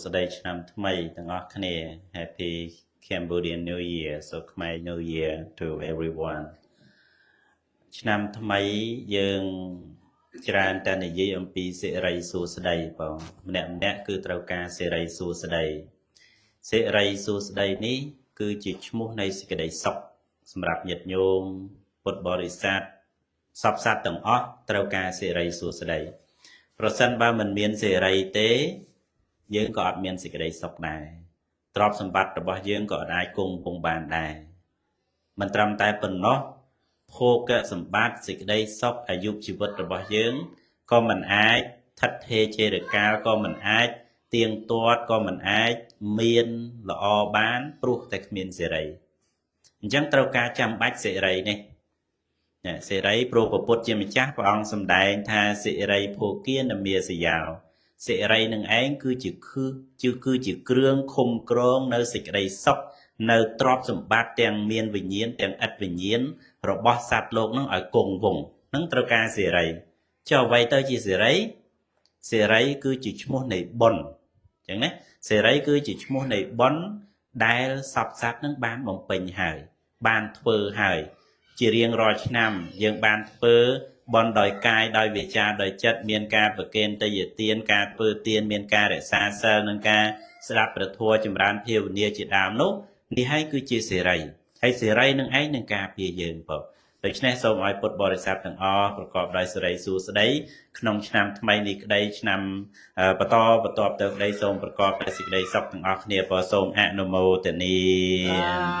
สดีឆ្នាំថ្មីទាំងអស់គ្នា Happy Cambodian New Year so Khmer New Year to everyone ឆ្នាំថ្មីយើងច្រើនតែនិយាយអំពីសិរីសួស្តីបងម្នាក់គឺត្រូវការសិរីសួស្តីសិរីសួស្តីនេះគឺជាឈ្មោះនៃសេចក្តីសុខសម្រាប់ញាតិញោមពុទ្ធបរិស័ទសពសត្វទាំងអស់ត្រូវការសិរីសួស្តីប្រសិនបើមិនមានសិរីទេយើងក៏អត់មានសេចក្តីសុខដែរទ្រព្យសម្បត្តិរបស់យើងក៏អាចគង់ពង្បានដែរមិនត្រឹមតែប៉ុណ្ណោះភោគសម្បត្តិសេចក្តីសុខអាយុជីវិតរបស់យើងក៏មិនអាចថិតថេរជារកាលក៏មិនអាចទៀងទាត់ក៏មិនអាចមានល្អបានព្រោះតែគ្មានសេរីអញ្ចឹងត្រូវការចាំបាច់សេរីនេះសេរីព្រោះពុទ្ធជាម្ចាស់ព្រះអង្គសម្ដែងថាសិរីភោគានមាសយោសិរីនឹងឯងគឺជាគ្រឿងឃុំក្រងនៅសេចក្តីសុខនៅទ្រព្យសម្បត្តិទាំងមានវិញ្ញាណទាំងឥតវិញ្ញាណរបស់សត្វលោកនឹងឲ្យគង់វង្សនឹងត្រូវការសេរីចុះអ្វីទៅជាសេរីសេរីគឺជាឈ្មោះនៃបុណ្យអញ្ចឹងណាសេរីគឺជាឈ្មោះនៃបុណ្យដែលសពសត្វនឹងបានបំពេញហើយបានធ្វើហើយជារៀងរាល់ឆ្នាំយើងបានធ្វើបន់ដោយកាយដោយវាចាដោយចិត្តមានការប្រគេនទេយទានការធ្វើទានមានការរក្សាសិលនិងការស្ដាប់ព្រះធម៌ចម្រើនភាវនាជាដើមនោះនេះហើយគឺជាសេរីហើយសេរីនឹងឯងនឹងការពារយើងបងដូច្នេះសូមឲ្យពុទ្ធបរិស័ទទាំងអស់ប្រកបដោយសិរីសួស្តីក្នុងឆ្នាំថ្មីនេះក្តីឆ្នាំបន្តទៅក្តីសូមប្រកបដោយសេចក្តីសុខទាំងអស់គ្នាបងសូមអនុមោទនា